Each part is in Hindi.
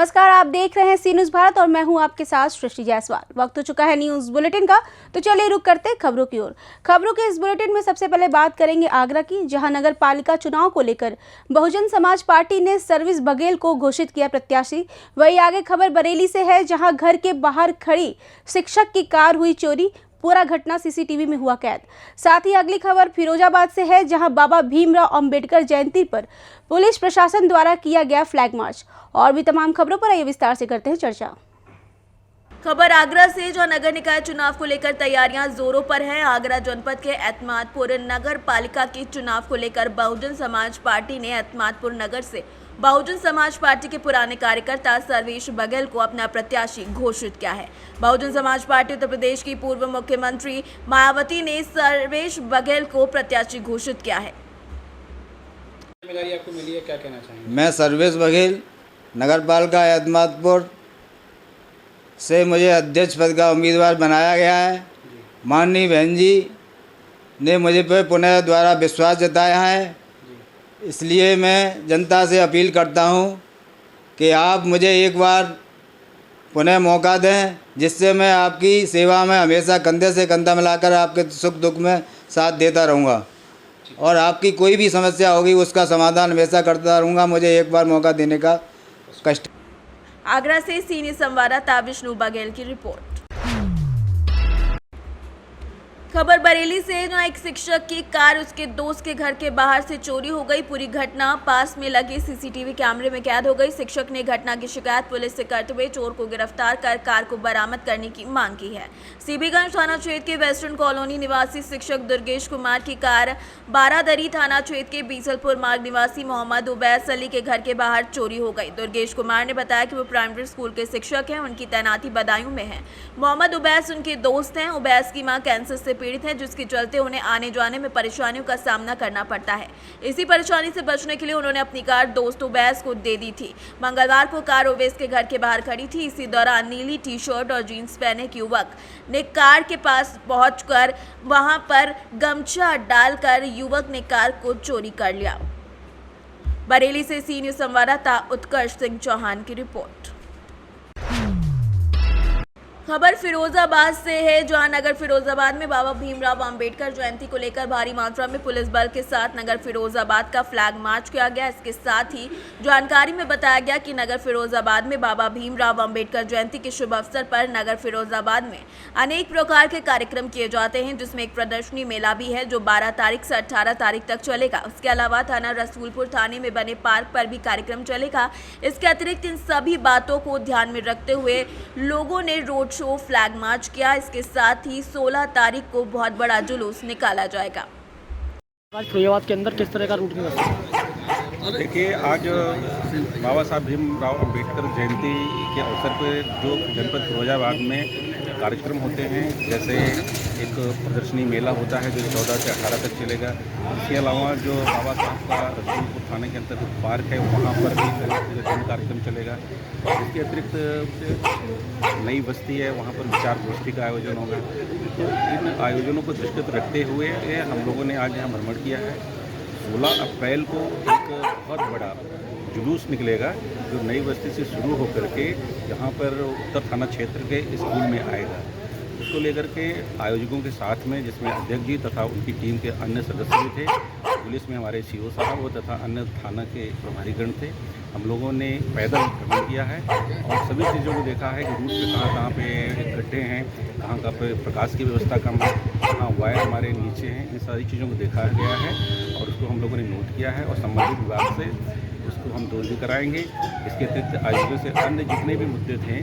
नमस्कार, आप देख रहे हैं सी न्यूज़ भारत और मैं हूं आपके साथ सृष्टि जायसवाल। वक्त हो चुका है न्यूज़ बुलेटिन का, तो चलिए रुक करते हैं खबरों की ओर। खबरों के इस बुलेटिन में सबसे पहले बात करेंगे आगरा की, जहां नगर पालिका चुनाव को लेकर बहुजन समाज पार्टी ने सर्विस बघेल को घोषित किया प्रत्याशी। वहीं आगे खबर बरेली से है, जहाँ घर के बाहर खड़ी शिक्षक की कार हुई चोरी, पूरा घटना सीसीटीवी में हुआ कैद। साथ ही अगली खबर फिरोजाबाद से है, जहां बाबा भीमराव अंबेडकर जयंती पर पुलिस प्रशासन द्वारा किया गया फ्लैग मार्च। और भी तमाम खबरों पर आइए विस्तार से करते हैं चर्चा। खबर आगरा से, जो नगर निकाय चुनाव को लेकर तैयारियां जोरों पर हैं। आगरा जनपद के एतमादपुर नगर पालिका के चुनाव को लेकर बहुजन समाज पार्टी ने एतमादपुर नगर से बहुजन समाज पार्टी के पुराने कार्यकर्ता सर्वेश बघेल को अपना प्रत्याशी घोषित किया है। बहुजन समाज पार्टी उत्तर प्रदेश की पूर्व मुख्यमंत्री मायावती ने सर्वेश बघेल को प्रत्याशी घोषित किया है। आपको मिली है, क्या कहना चाहेंगे? मैं सर्वेश बघेल नगर पालिका एतमादपुर से मुझे अध्यक्ष पद का उम्मीदवार बनाया गया है। माननीय बहन जी ने मुझे पर पुनः द्वारा विश्वास जताया है, इसलिए मैं जनता से अपील करता हूं कि आप मुझे एक बार पुनः मौका दें, जिससे मैं आपकी सेवा में हमेशा कंधे से कंधा मिलाकर आपके सुख दुख में साथ देता रहूँगा और आपकी कोई भी समस्या होगी उसका समाधान हमेशा करता रहूँगा। मुझे एक बार मौका देने का कष्ट। आगरा से सीनियर संवाददाता विष्णु बघेल की रिपोर्ट। खबर बरेली से, जहां एक शिक्षक की कार उसके दोस्त के घर के बाहर से चोरी हो गई। पूरी घटना पास में लगे सीसीटीवी कैमरे में कैद हो गई। शिक्षक ने घटना की शिकायत पुलिस से करते हुए चोर को गिरफ्तार कर कार को बरामद करने की मांग की है। सीबीगंज थाना क्षेत्र के वेस्टर्न कॉलोनी निवासी शिक्षक दुर्गेश कुमार की कार बारादरी थाना क्षेत्र के बीसलपुर मार्ग निवासी मोहम्मद उबैस अली के घर के बाहर चोरी हो गई। दुर्गेश कुमार ने बताया कि वो प्राइमरी स्कूल के शिक्षक हैं, उनकी तैनाती बदायूं में है। मोहम्मद उबैस उनके दोस्त हैं। उबैस की मां कैंसर से पीड़ित है, जिसके चलते उन्हें आने जाने में परेशानियों का सामना करना पड़ता है। इसी परेशानी से बचने के लिए उन्होंने अपनी कार दोस्त उबैस को दे दी थी। मंगलवार को कार उबैस के घर के बाहर खड़ी थी। इसी दौरान नीली टी शर्ट और जीन्स पहने एक युवक ने कार के पास पहुंचकर वहां पर गमछा डालकर युवक ने कार को चोरी कर लिया। बरेली से सी न्यूज़ संवाददाता उत्कर्ष सिंह चौहान की रिपोर्ट। खबर फिरोजाबाद से है, जहां नगर फिरोजाबाद में बाबा भीमराव अंबेडकर जयंती को लेकर भारी मात्रा में पुलिस बल के साथ नगर फिरोजाबाद का फ्लैग मार्च किया गया। इसके साथ ही जानकारी में बताया गया कि नगर फिरोजाबाद में बाबा भीमराव अंबेडकर जयंती के शुभ अवसर पर नगर फिरोजाबाद में अनेक प्रकार के कार्यक्रम किए जाते हैं, जिसमें एक प्रदर्शनी मेला भी है जो 12 तारीख से 18 तारीख तक चलेगा। उसके अलावा थाना रसूलपुर थाने में बने पार्क पर भी कार्यक्रम चलेगा। इसके अतिरिक्त इन सभी बातों को ध्यान में रखते हुए लोगों ने रोड शो, फ्लैग मार्च किया। इसके साथ ही 16 तारीख को बहुत बड़ा जुलूस निकाला जाएगा। आज फिरोजाबाद के अंदर किस तरह का रूट निकला? देखिए, आज बाबा साहब भीमराव अंबेडकर जयंती के अवसर पर जो जनपद फिरोजाबाद में कार्यक्रम होते हैं, जैसे एक प्रदर्शनी मेला होता है जो 14 से 18 तक चलेगा। इसके अलावा जो बाबा साहब का रसूलपुर थाने के अंतर्गत पार्क है, वहाँ पर भी कार्यक्रम चलेगा। इसके अतिरिक्त नई बस्ती है, वहाँ पर विचार गोष्ठी का आयोजन होगा। तो इन आयोजनों को दृष्टिगत रखते हुए हम लोगों ने आज यहाँ भ्रमण किया है। 16 अप्रैल को एक बहुत बड़ा जुलूस निकलेगा जो नई बस्ती से शुरू होकर के यहाँ पर उत्तर थाना क्षेत्र के स्कूल में आएगा। इसको लेकर के आयोजकों के साथ में, जिसमें अध्यक्ष जी तथा उनकी टीम के अन्य सदस्य भी थे, पुलिस में हमारे सीओ साहब तथा अन्य थाना के प्रभारीगण थे। हम लोगों ने पैदल भ्रमण किया है और सभी चीज़ों को देखा है कि रूट पे कहाँ पे गड्ढे हैं, कहाँ पे प्रकाश की व्यवस्था कम है, कहाँ वायर हमारे नीचे हैं। इन सारी चीज़ों को देखा गया है और उसको हम लोगों ने नोट किया है और संबंधित विभाग से उसको हम दूर भी कराएंगे। इसके अतिरिक्त आयोजकों से अन्य जितने भी मुद्दे थे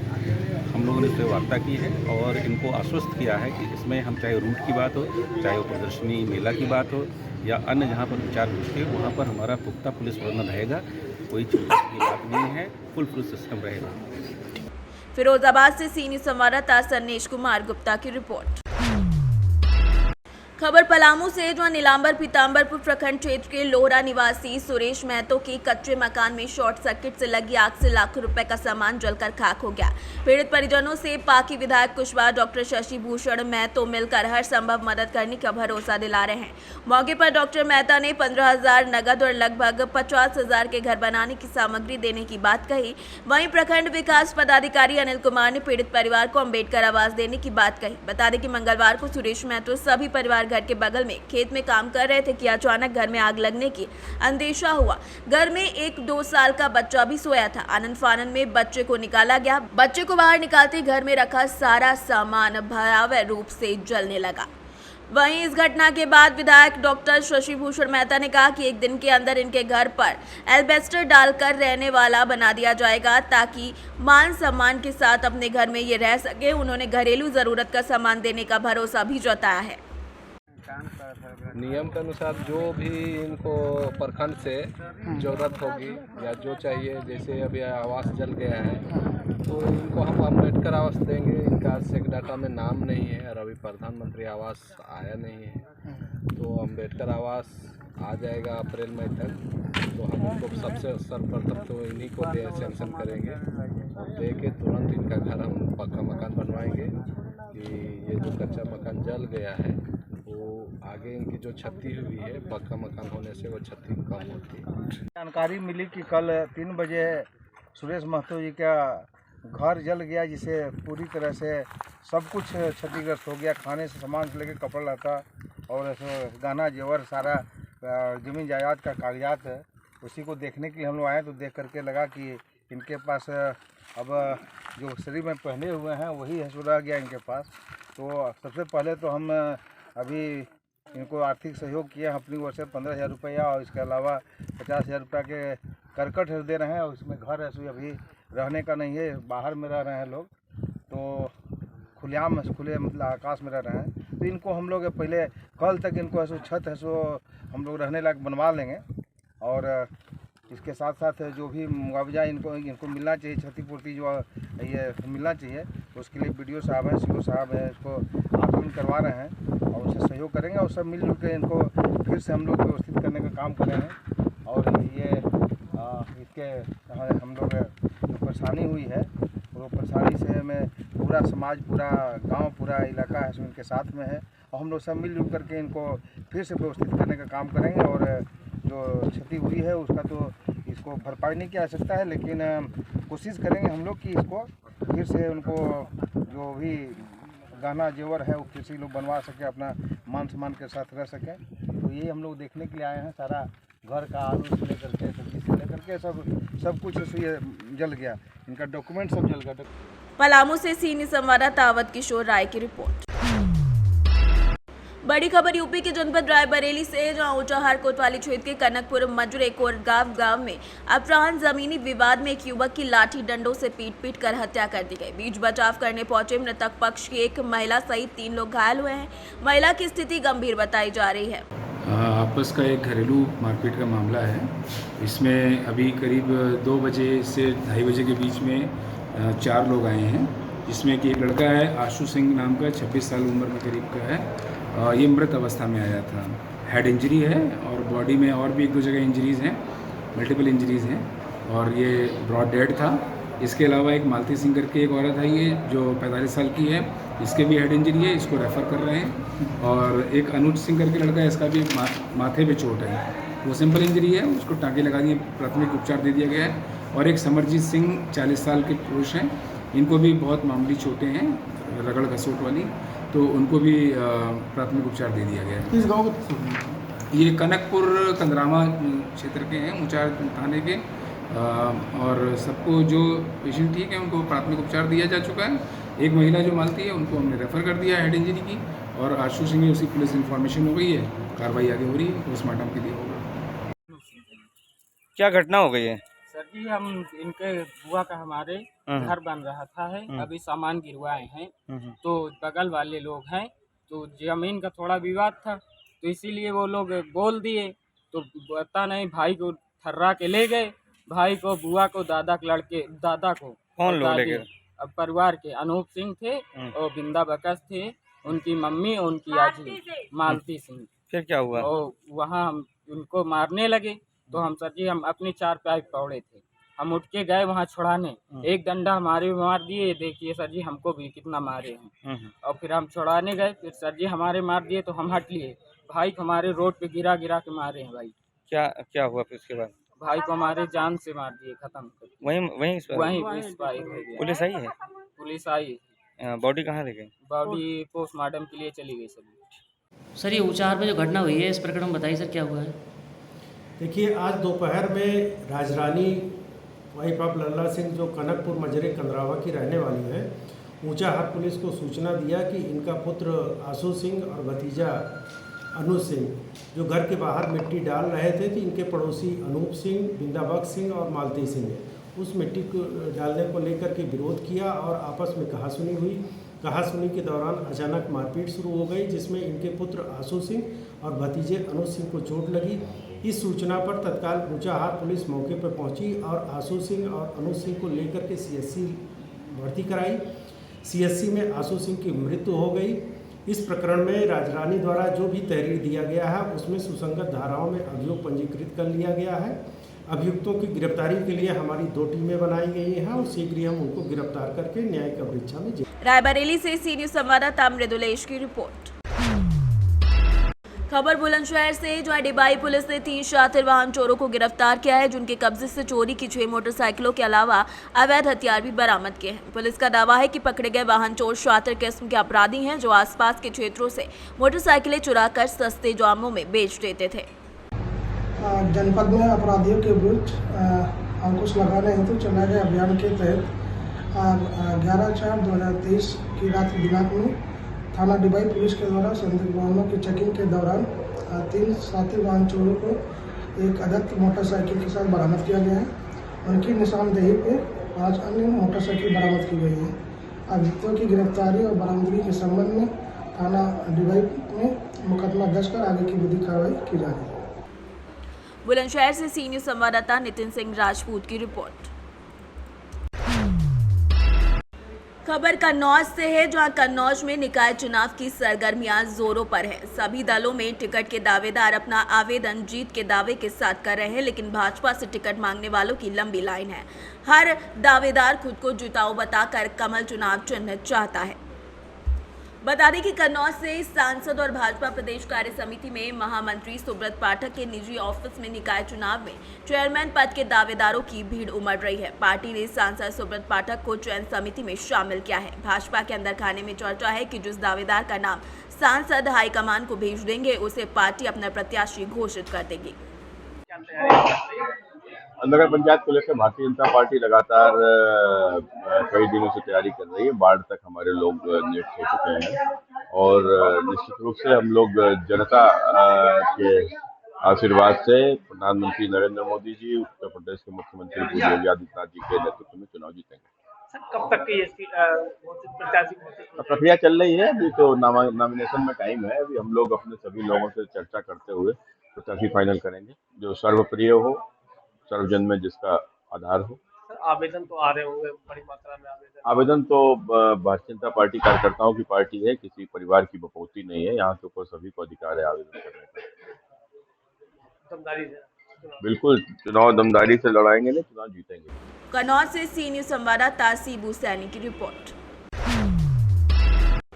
हम लोगों ने उससे वार्ता की है और इनको आश्वस्त किया है कि इसमें हम चाहे रूट की बात हो, चाहे वो प्रदर्शनी मेला की बात हो या अन्य जहाँ पर विचार गोष्ठी, वहाँ पर हमारा पुख्ता पुलिस प्रबंधन रहेगा। कोई चीज़ की बात नहीं है, फुल सिस्टम रहेगा। फिरोजाबाद से सी न्यूज़ संवाददाता सन्नेश कुमार गुप्ता की रिपोर्ट। खबर पलामू से जो नीलांबर पीताम्बरपुर प्रखंड क्षेत्र के लोहरा निवासी सुरेश महतो के कच्चे मकान में शॉर्ट सर्किट से लगी आग से लाखों रुपए का सामान जलकर खाक हो गया। पीड़ित परिजनों से पाकी विधायक कुशवाहा डॉक्टर शशि भूषण महतो मिलकर हर संभव मदद करने का भरोसा दिला रहे हैं। मौके पर डॉक्टर मेहता ने 15,000 नगद और लगभग 50,000 के घर बनाने की सामग्री देने की बात कही। वहीं प्रखंड विकास पदाधिकारी अनिल कुमार ने पीड़ित परिवार को अम्बेडकर आवास देने की बात कही। बता दें कि मंगलवार को सुरेश महतो सभी परिवार घर के बगल में खेत में काम कर रहे थे कि अचानक घर में आग लगने की अंदेशा हुआ। घर में एक 2 साल का बच्चा भी सोया था। आनंद फानन में बच्चे को निकाला गया। बच्चे को बाहर निकालते घर में रखा सारा सामान भयावह रूप से जलने लगा। वहीं इस घटना के बाद विधायक डॉक्टर शशि भूषण मेहता ने कहा कि एक दिन के अंदर इनके घर पर एल्बेस्टर डालकर रहने वाला बना दिया जाएगा ताकि मान सम्मान के साथ अपने घर में ये रह सके। उन्होंने घरेलू जरूरत का सामान देने का भरोसा भी जताया है। नियम के अनुसार जो भी इनको प्रखंड से जरूरत होगी या जो चाहिए, जैसे अभी आवास जल गया है तो इनको हम अम्बेडकर आवास देंगे। इनका सेक डाटा में नाम नहीं है और अभी प्रधानमंत्री आवास आया नहीं है, तो अम्बेडकर आवास आ जाएगा अप्रैल मई तक। तो हम इनको सबसे सर्वप्रथम तो इन्हीं को दे सैंक्शन करेंगे और दे के तुरंत इनका घर हम पक्का मकान बनवाएंगे कि ये जो कच्चा मकान जल गया है वो आगे इनकी जो क्षति हुई है पक्का मकान होने से वो क्षति कम होती है। जानकारी मिली कि कल 3 बजे सुरेश महतो जी का घर जल गया, जिसे पूरी तरह से सब कुछ क्षतिग्रस्त हो गया। खाने से सामान से लेकर कपड़ा लता और गहना जेवर सारा ज़मीन जायदाद का कागजात है। उसी को देखने के लिए हम लोग आए तो देख करके लगा कि इनके पास अब जो शरीर में पहने हुए हैं वही है रह गया इनके पास। तो सबसे पहले तो हम अभी इनको आर्थिक सहयोग किया अपनी ओर से 15,000 रुपया और इसके अलावा 50,000 रुपये के करकट दे रहे हैं। और इसमें घर है अभी रहने का नहीं है, बाहर में रह रहे हैं लोग, तो खुले मतलब आकाश में रह रहे हैं। तो इनको हम लोग पहले कल तक इनको छत है हम लोग रहने लायक बनवा लेंगे और इसके साथ साथ जो भी मुआवजा इनको मिलना चाहिए, क्षतिपूर्ति जो ये मिलना चाहिए, तो उसके लिए BDO साहब हैं, CO साहब हैं, इसको आकलन करवा रहे हैं और उससे सहयोग करेंगे और सब मिलजुल के इनको फिर से हम लोग व्यवस्थित करने का काम करेंगे। और ये इसके हम लोग जो परेशानी हुई है वो परेशानी से हमें पूरा समाज, पूरा गांव, पूरा इलाका है इनके साथ में है और हम लोग सब मिलजुल करके इनको फिर से व्यवस्थित करने का काम करेंगे। और जो क्षति हुई है उसका तो इसको भरपाई नहीं की जा सकता है, लेकिन कोशिश करेंगे हम लोग कि इसको फिर से उनको जो भी गहना जेवर है वो फिर से लोग बनवा सके, अपना मान सम्मान के साथ रह सकें। तो ये हम लोग देखने के लिए आए हैं। सारा घर का आलू से लेकर के सब्जी से लेकर के सब कुछ ये जल गया, इनका डॉक्यूमेंट सब जल गया। पलामू से सीनियर संवाददाता अवध किशोर राय की रिपोर्ट। बड़ी खबर यूपी के जनपद रायबरेली से, जहां ऊंचाहार कोतवाली क्षेत्र के कनकपुर मजरे कोरगांव गांव में अपराह्न जमीनी विवाद में एक युवक की लाठी डंडों से पीट कर हत्या कर दी गई। बीच बचाव करने पहुंचे मृतक पक्ष की एक महिला सहित 3 लोग घायल हुए हैं। महिला की स्थिति गंभीर बताई जा रही है। आपस का एक घरेलू मारपीट का मामला है। इसमें अभी करीब 2 बजे से 2:30 बजे के बीच में 4 लोग आए हैं, जिसमें कि एक लड़का है आशु सिंह नाम का, 26 साल उम्र में करीब का है। ये मृत अवस्था में आया था। हेड इंजरी है और बॉडी में और भी 1-2 जगह इंजरीज़ हैं, मल्टीपल इंजरीज़ हैं और ये ब्रॉड डेड था। इसके अलावा एक मालती सिंह करके एक औरत है ये जो 45 साल की है, इसके भी हेड इंजरी है, इसको रेफ़र कर रहे हैं। और एक अनुज सिंह करके लड़का है, इसका भी माथे पे चोट है, वो सिंपल इंजरी है, उसको टाँके लगा दिए, प्राथमिक उपचार दे दिया गया है। और एक समरजीत सिंह 40 साल के पुरुष हैं, इनको भी बहुत मामूली चोटें हैं, रगड़ घसोट वाली, तो उनको भी प्राथमिक उपचार दे दिया गया है। किस गाँव के? ये कनकपुर कंदरामा क्षेत्र के हैं, ऊंचार थाने के। और सबको जो पेशेंट ठीक है उनको प्राथमिक उपचार दिया जा चुका है। एक महिला जो मालती है उनको हमने रेफ़र कर दिया हेड इंजरी की, और आशु सिंह में उसी पुलिस इन्फॉर्मेशन हो गई है, कार्रवाई आगे हो रही है, पोस्टमार्टम के लिए होगा। क्या घटना हो गई है? सर जी, हम इनके बुआ का हमारे घर बन रहा था है, अभी सामान गिरवाए हैं, तो बगल वाले लोग हैं, तो जमीन का थोड़ा विवाद था, तो इसीलिए वो लोग बोल दिए, तो पता नहीं भाई को थर्रा के ले गए, भाई को, बुआ को, दादा को कौन लोग ले गए? अब परिवार के अनूप सिंह थे और बिंदा बकस थे उनकी मम्मी और उनकी आजी मालती सिंह। फिर क्या हुआ? और वहाँ हम उनको मारने लगे तो हम सर जी हम अपने चारपाई पौड़े थे, हम उठ के गए वहाँ छुड़ाने। एक डंडा हमारे मार दिए, देखिए सर जी हमको भी कितना मारे हैं। और फिर हम छुड़ाने गए, फिर सर जी हमारे मार दिए तो हम हट लिए। भाई को हमारे रोड पे गिरा गिरा के मारे हैं भाई। क्या हुआ फिर उसके बाद? भाई को हमारे जान से मार दिए, खत्म कर वहीं एक्सपायर हो गया। पुलिस आई है? पुलिस आई, बॉडी कहाँ ले गई? बॉडी पोस्टमार्टम के लिए चली गई सर। सर ये ऊंचाहार में जो घटना हुई है इस प्रकरण में बताइए सर क्या हुआ है? देखिए, आज दोपहर में राजरानी वाइफ ऑफ लल्ला सिंह जो कनकपुर मजरे कंदरावा की रहने वाली हैं, ऊंचाहार पुलिस को सूचना दिया कि इनका पुत्र आशु सिंह और भतीजा अनु सिंह जो घर के बाहर मिट्टी डाल रहे थे तो इनके पड़ोसी अनूप सिंह, बिंदाबख्श सिंह और मालती सिंह ने उस मिट्टी को डालने को लेकर के विरोध किया और आपस में कहासुनी हुई। कहासुनी के दौरान अचानक मारपीट शुरू हो गई, जिसमें इनके पुत्र आशु सिंह और भतीजे अनु सिंह को चोट लगी। इस सूचना पर तत्काल ऊंचाहार पुलिस मौके पर पहुंची और आशु सिंह और अनु सिंह को लेकर के CSC भर्ती कराई। CSC में आशु सिंह की मृत्यु हो गई। इस प्रकरण में राजरानी द्वारा जो भी तहरीर दिया गया है उसमें सुसंगत धाराओं में अभियोग पंजीकृत कर लिया गया है। अभियुक्तों की गिरफ्तारी के लिए हमारी 2 टीमें बनाई गई हैं और शीघ्र ही हम उनको गिरफ्तार करके न्यायिक परीक्षा में रायबरेली से सी न्यूज संवाददाता मृदुलेश की रिपोर्ट। खबर बुलंदशहर से, जहां डिबाई पुलिस ने 3 शातिर वाहन चोरों को गिरफ्तार किया है, जिनके कब्जे से चोरी की 6 मोटरसाइकिलों के अलावा अवैध हथियार भी बरामद किए हैं। पुलिस का दावा है कि पकड़े गए वाहन चोर शातिर किस्म के अपराधी हैं, जो आसपास के क्षेत्रों से मोटरसाइकिलें चुराकर सस्ते दामों में बेच देते थे। जनपद में अपराधियों के विरुद्ध अंकुश लगाने हेतु चलाए गए अभियान के तहत 11/4/2023 की रात दिनांक में थाना डिबाई पुलिस के द्वारा संदिग्ध वाहनों की चेकिंग के दौरान 3 शातिर वाहन चोरों को एक अदत्त मोटरसाइकिल के साथ बरामद किया गया है। उनकी निशानदेही पे 5 अन्य मोटरसाइकिल बरामद की गई है। अभियुक्तों की गिरफ्तारी और बरामदगी के संबंध में थाना डिबाई में मुकदमा दर्ज कर आगे की विधिक कार्रवाई की जा रही है। बुलंदशहर से सी न्यूज संवाददाता नितिन सिंह राजपूत की रिपोर्ट। खबर कन्नौज से है, जहां कन्नौज में निकाय चुनाव की सरगर्मियां जोरों पर है। सभी दलों में टिकट के दावेदार अपना आवेदन जीत के दावे के साथ कर रहे हैं, लेकिन भाजपा से टिकट मांगने वालों की लंबी लाइन है। हर दावेदार खुद को जिताऊ बताकर कमल चुनाव चिन्ह चाहता है। बता दें कि कन्नौज से सांसद और भाजपा प्रदेश कार्य समिति में महामंत्री सुब्रत पाठक के निजी ऑफिस में निकाय चुनाव में चेयरमैन पद के दावेदारों की भीड़ उमड़ रही है। पार्टी ने सांसद सुब्रत पाठक को चयन समिति में शामिल किया है। भाजपा के अंदर खाने में चर्चा है कि जिस दावेदार का नाम सांसद हाईकमान को भेज देंगे, उसे पार्टी अपना प्रत्याशी घोषित कर देगी। नगर पंचायत को लेकर भारतीय जनता पार्टी लगातार कई दिनों से तैयारी कर रही है। बाढ़ तक हमारे लोग नियुक्त हो चुके हैं और निश्चित रूप से हम लोग जनता के आशीर्वाद से प्रधानमंत्री नरेंद्र मोदी जी, उत्तर प्रदेश के मुख्यमंत्री योगी आदित्यनाथ जी के नेतृत्व में चुनाव जीतेंगे। कब तक की इसकी प्रक्रिया चल रही है? अभी तो नॉमिनेशन में टाइम है। अभी हम लोग अपने सभी लोगों से चर्चा करते हुए प्रत्याशी फाइनल करेंगे, जो सर्वप्रिय हो, सर्वजन में जिसका आधार हो। आवेदन तो आ रहे होंगे बड़ी मात्रा में? आवेदन तो भारतीय जनता पार्टी कार्यकर्ताओं की पार्टी है, किसी परिवार की बपौती नहीं है। यहाँ के ऊपर सभी को अधिकार है आवेदन करने का। दमदारी से बिल्कुल चुनाव दमदारी से लड़ाएंगे, नहीं चुनाव जीतेंगे। कन्नौज से सी न्यूज संवाददाता सीबू सैनी की रिपोर्ट।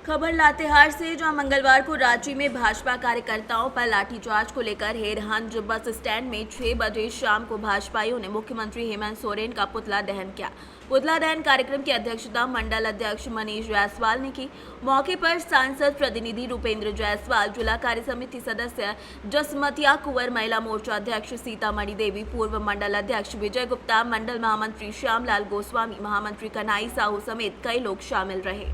खबर लातेहार से, जहां मंगलवार को रांची में भाजपा कार्यकर्ताओं पर लाठीचार्ज को लेकर हेरहंज बस स्टैंड में 6 बजे शाम को भाजपाइयों ने मुख्यमंत्री हेमंत सोरेन का पुतला दहन किया। पुतला दहन कार्यक्रम की अध्यक्षता मंडल अध्यक्ष मनीष जायसवाल ने की। मौके पर सांसद प्रतिनिधि रूपेंद्र जायसवाल, जिला कार्य समिति सदस्य जसमतिया कुंवर, महिला मोर्चा अध्यक्ष सीतामणि देवी, पूर्व मंडल अध्यक्ष विजय गुप्ता, मंडल महामंत्री श्यामलाल गोस्वामी, महामंत्री कन्हई साहू समेत कई लोग शामिल रहे।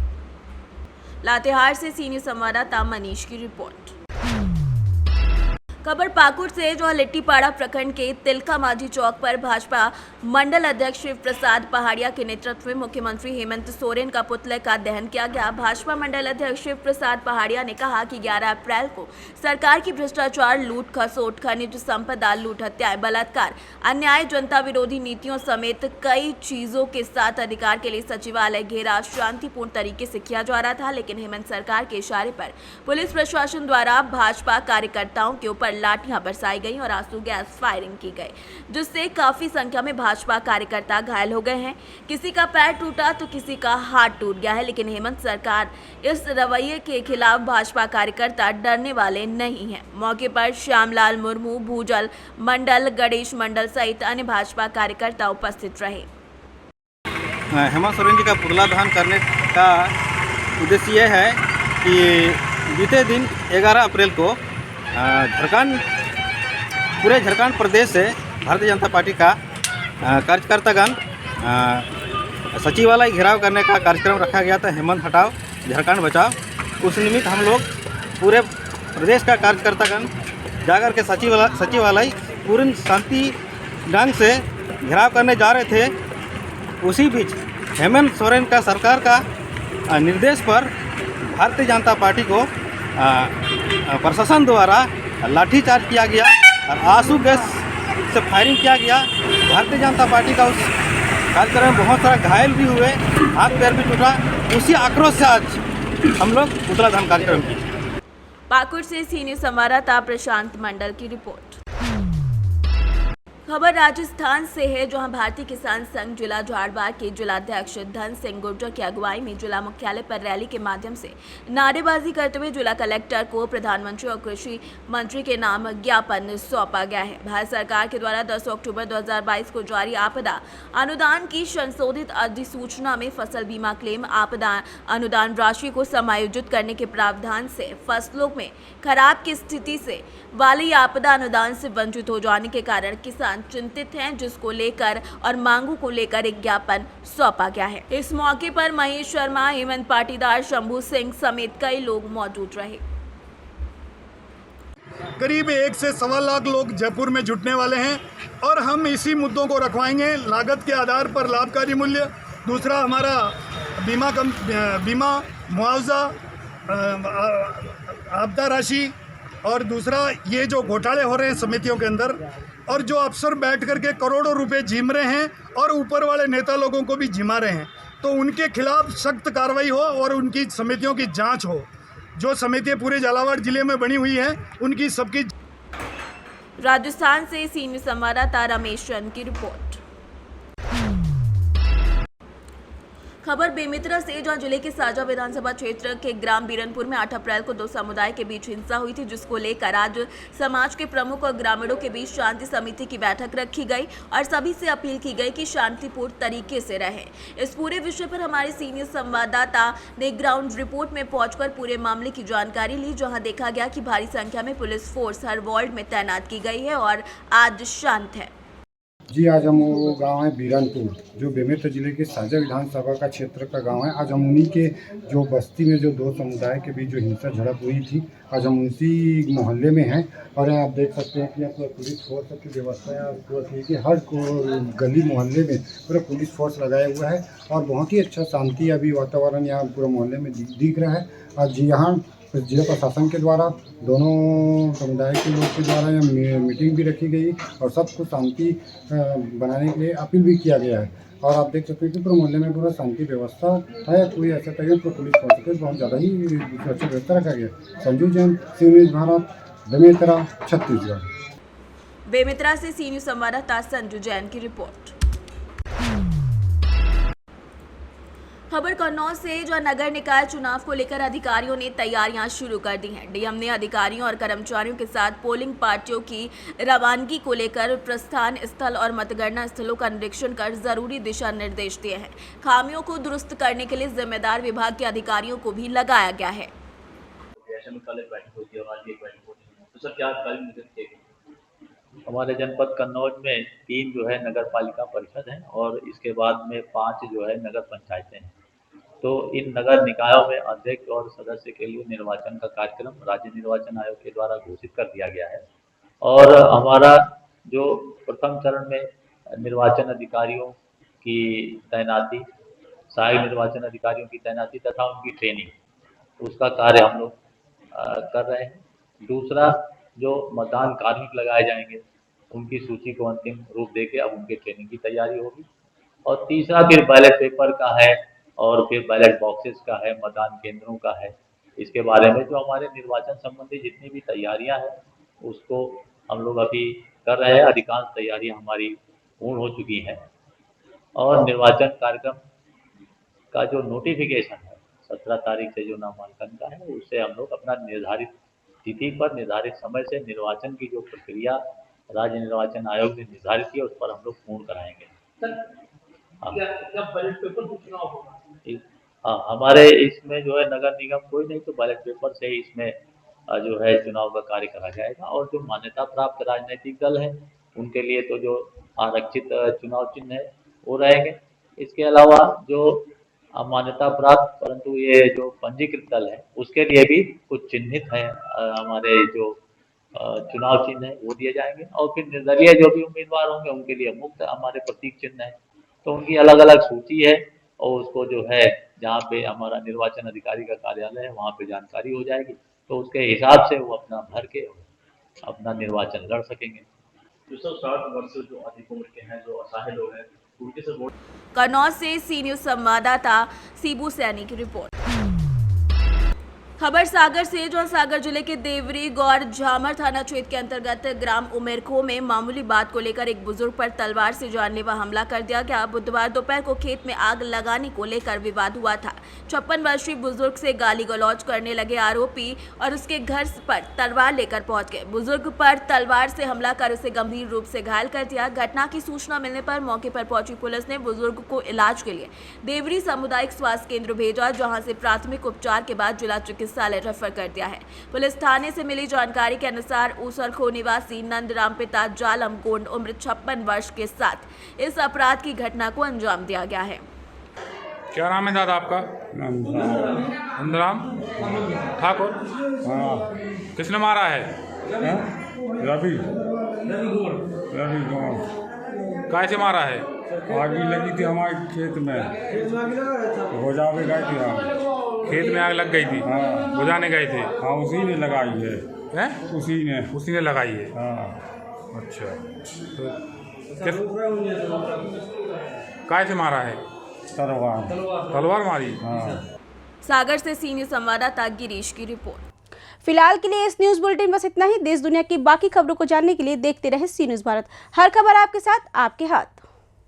लातेहार से सी न्यूज संवाददाता मनीष की रिपोर्ट। खबर पाकुड़ से जो लिट्टीपाड़ा प्रखंड के तिलका माझी चौक पर भाजपा मंडल अध्यक्ष शिव प्रसाद पहाड़िया के नेतृत्व में मुख्यमंत्री हेमंत सोरेन का पुतले का दहन किया गया। भाजपा मंडल अध्यक्ष शिव प्रसाद पहाड़िया ने कहा कि 11 अप्रैल को सरकार की भ्रष्टाचार, लूट खसोट, खनिज संपदा लूट, हत्याएं, बलात्कार, अन्याय, जनता विरोधी नीतियों समेत कई चीजों के साथ अधिकार के लिए सचिवालय घेरा शांतिपूर्ण तरीके से किया जा रहा था, लेकिन हेमंत सरकार के इशारे पर पुलिस प्रशासन द्वारा भाजपा कार्यकर्ताओं के ऊपर लाठियां बरसाई गई और आंसू गैस फायरिंग की गई, जिससे काफी संख्या में भाजपा कार्यकर्ता घायल हो गए हैं। किसी का पैर टूटा तो किसी का हाथ टूट गया है, लेकिन हेमंत सरकार इस रवैये के खिलाफ भाजपा कार्यकर्ता डरने वाले नहीं हैं। मौके पर श्यामलाल मुर्मू, भूजल मंडल, गणेश मंडल सहित अन्य भाजपा कार्यकर्ता उपस्थित रहे। हेमंत सोरेन जी का पुतला दहन करने का उद्देश्य यह है कि बीते दिन 11 अप्रैल को पूरे झारखंड प्रदेश से भारतीय जनता पार्टी का कार्यकर्तागण सचिवालय घेराव करने का कार्यक्रम रखा गया था, हेमंत हटाओ झारखंड बचाओ। उस निमित्त हम लोग पूरे प्रदेश का कार्यकर्तागण जाकर के सचिवालय पूर्ण शांति ढंग से घेराव करने जा रहे थे। उसी बीच हेमंत सोरेन का सरकार का निर्देश पर भारतीय जनता पार्टी को प्रशासन द्वारा लाठीचार्ज किया गया और आंसू गैस से फायरिंग किया गया। भारतीय जनता पार्टी का उस कार्यक्रम में बहुत सारा घायल भी हुए, हाथ पैर भी टूटा। उसी आक्रोश से आज हम लोग पुतला दहन कार्यक्रम किए। पाकुड़ से सीनियर संवाददाता प्रशांत मंडल की रिपोर्ट। खबर राजस्थान से है, जहां भारतीय किसान संघ जिला झाड़बाड़ के जिलाध्यक्ष धन सिंह गुर्जर की अगुवाई में जिला मुख्यालय पर रैली के माध्यम से नारेबाजी करते हुए जिला कलेक्टर को प्रधानमंत्री और कृषि मंत्री के नाम ज्ञापन सौंपा गया है। भारत सरकार के द्वारा 10 अक्टूबर 2022 को जारी आपदा अनुदान की संशोधित अधिसूचना में फसल बीमा क्लेम आपदा अनुदान राशि को समायोजित करने के प्रावधान से फसलों में खराब की स्थिति से वाली आपदा अनुदान से वंचित हो जाने के कारण किसान चिंतित हैं, जिसको लेकर और मांगों को लेकर एक ज्ञापन सौंपा गया है। इस मौके पर महेश शर्मा, हेमंत पाटीदार, शंभू सिंह समेत कई लोग मौजूद रहे। करीब 1 से सवा लाख लोग जयपुर में जुटने वाले हैं और हम इसी मुद्दों को रखवाएंगे। लागत के आधार पर लाभकारी मूल्य, दूसरा हमारा बीमा मुआवजा, आपदा राशि, और दूसरा ये जो घोटाले हो रहे हैं समितियों के अंदर और जो अफसर बैठ करके करोड़ों रुपए झीम रहे हैं और ऊपर वाले नेता लोगों को भी झिमा रहे हैं, तो उनके खिलाफ सख्त कार्रवाई हो और उनकी समितियों की जांच हो। जो समितियां पूरे झालावाड़ जिले में बनी हुई हैं उनकी सबकी। राजस्थान से सीनियर संवाददाता रमेश चंद की रिपोर्ट। खबर बेमित्रा से, जहां जिले के साजा विधानसभा क्षेत्र के ग्राम बीरनपुर में 8 अप्रैल को 2 समुदाय के बीच हिंसा हुई थी, जिसको लेकर आज समाज के प्रमुख और ग्रामीणों के बीच शांति समिति की बैठक रखी गई और सभी से अपील की गई कि शांतिपूर्ण तरीके से रहें। इस पूरे विषय पर हमारे सीनियर संवाददाता ने ग्राउंड रिपोर्ट में पहुंचकर पूरे मामले की जानकारी ली, जहां देखा गया कि भारी संख्या में पुलिस फोर्स हर वार्ड में तैनात की गई है और आज शांत है। जी, आज हम वो गांव है बीरनपुर, जो बेमेतरा जिले के साजा विधानसभा का क्षेत्र का गांव है। आज हम उन्हीं के जो बस्ती में जो 2 समुदाय के बीच जो हिंसा झड़प हुई थी, आज हम उसी मोहल्ले में हैं और आप देख सकते हैं कि यहाँ पर पुलिस फोर्स की व्यवस्था है कि हर गली मोहल्ले में पूरा पुलिस फोर्स लगाया हुआ है और बहुत ही अच्छा शांति अभी वातावरण यहाँ पूरे मोहल्ले में दिख रहा है। आज यहाँ जिला प्रशासन के द्वारा दोनों समुदाय के लोग के द्वारा यहाँ मीटिंग भी रखी गई और सबको शांति बनाने के लिए अपील भी किया गया है। और आप देख सकते हैं कि पूरे मोहल्ले में पूरा शांति व्यवस्था है, कोई ऐसा तरीके पर पुलिस फोर्स के बहुत ज़्यादा ही सुरक्षा व्यवस्था रखा गया। संजू जैन, सी न्यूज़ भारत, बेमेतरा, छत्तीसगढ़। बेमेतरा से सीनियर संवाददाता संजू जैन की रिपोर्ट। खबर कन्नौज से, जो नगर निकाय चुनाव को लेकर अधिकारियों ने तैयारियां शुरू कर दी हैं। डीएम ने अधिकारियों और कर्मचारियों के साथ पोलिंग पार्टियों की रवानगी को लेकर प्रस्थान स्थल और मतगणना स्थलों का निरीक्षण कर जरूरी दिशा निर्देश दिए हैं। खामियों को दुरुस्त करने के लिए जिम्मेदार विभाग के अधिकारियों को भी लगाया गया है। हमारे जनपद कन्नौज में 3 जो है नगर पालिका परिषद हैं और इसके बाद में 5 जो है नगर पंचायतें हैं। तो इन नगर निकायों में अध्यक्ष और सदस्य के लिए निर्वाचन का कार्यक्रम राज्य निर्वाचन आयोग के द्वारा घोषित कर दिया गया है और हमारा जो प्रथम चरण में निर्वाचन अधिकारियों की तैनाती, सहायक निर्वाचन अधिकारियों की तैनाती तथा उनकी ट्रेनिंग, उसका कार्य हम लोग कर रहे हैं। दूसरा, जो मतदान कार्मिक लगाए जाएंगे उनकी सूची को अंतिम रूप देके अब उनके ट्रेनिंग की तैयारी होगी। और तीसरा फिर बैलेट पेपर का है और फिर बैलेट बॉक्सेस का है, मतदान केंद्रों का है। इसके बारे में जो हमारे निर्वाचन संबंधी जितनी भी तैयारियां हैं उसको हम लोग अभी कर रहे हैं। अधिकांश तैयारियां हमारी पूर्ण हो चुकी हैं और निर्वाचन कार्यक्रम का जो नोटिफिकेशन है 17 तारीख से जो नामांकन का है, उससे हम लोग अपना निर्धारित तिथि पर, निर्धारित समय से निर्वाचन की जो प्रक्रिया राज्य निर्वाचन आयोग ने निर्धारित की है उस पर हम लोग पूर्ण कराएंगे। हाँ, हमारे इसमें जो है नगर निगम कोई नहीं तो बैलेट पेपर से ही इसमें जो है चुनाव का कार्य करा जाएगा। और जो मान्यता प्राप्त राजनीतिक दल है उनके लिए तो जो आरक्षित चुनाव चिन्ह है वो रहेंगे। इसके अलावा जो मान्यता प्राप्त परंतु ये जो पंजीकृत दल है उसके लिए भी कुछ चिन्हित है हमारे जो चुनाव चिन्ह है वो दिए जाएंगे। और फिर निर्दलीय जो भी उम्मीदवार होंगे उनके लिए मुफ्त हमारे प्रतीक चिन्ह है, तो उनकी अलग अलग सूची है और उसको जो है जहाँ पे हमारा निर्वाचन अधिकारी का कार्यालय है वहाँ पे जानकारी हो जाएगी, तो उसके हिसाब से वो अपना भर के अपना निर्वाचन लड़ सकेंगे। 260 वर्ष जो अधिक उम्र के हैं, जो असहाय लोग हैं, उनके से वोट। कन्नौज से सी न्यूज संवाददाता सीबू सैनी की रिपोर्ट। खबर सागर से, जो सागर जिले के देवरी गौर झामर थाना क्षेत्र के अंतर्गत ग्राम उमेरखो में मामूली बात को लेकर एक बुजुर्ग पर तलवार से जानलेवा हमला कर दिया गया। बुधवार दोपहर को खेत में आग लगाने को लेकर विवाद हुआ था। 56 वर्षीय बुजुर्ग से गाली गलौज करने लगे आरोपी और उसके घर पर तलवार लेकर पहुंच गए। बुजुर्ग पर तलवार से हमला कर उसे गंभीर रूप से घायल कर दिया। घटना की सूचना मिलने पर मौके पर पहुंची पुलिस ने बुजुर्ग को इलाज के लिए देवरी सामुदायिक स्वास्थ्य केंद्र भेजा, जहाँ से प्राथमिक उपचार के बाद जिला चिकित्सालय रेफर कर दिया है। पुलिस थाने से मिली जानकारी के अनुसार ऊसरखो निवासी नंदराम पिता जालम गोंड उम्र 56 वर्ष के साथ इस अपराध की घटना को अंजाम दिया गया है। क्या नाम है दादा आपका? नंदराम ठाकुर। किसने मारा है? रवि कैसे मारा है? आग भी लगी थी हमारे खेत में, बुझावे गए थे हम। खेत में आग लग गई थी? हाँ। बुझाने गए थे? हाँ, उसी ने लगाई है। हैं? उसी ने लगाई है। हाँ। अच्छा, तो कैसे मारा है? तलवार मारी? हाँ। सागर से सी न्यूज संवाददाता गिरीश की रिपोर्ट। फिलहाल के लिए इस न्यूज बुलेटिन बस इतना ही। देश दुनिया की बाकी खबरों को जानने के लिए देखते रहे सी न्यूज भारत। हर खबर आपके साथ, आपके हाथ।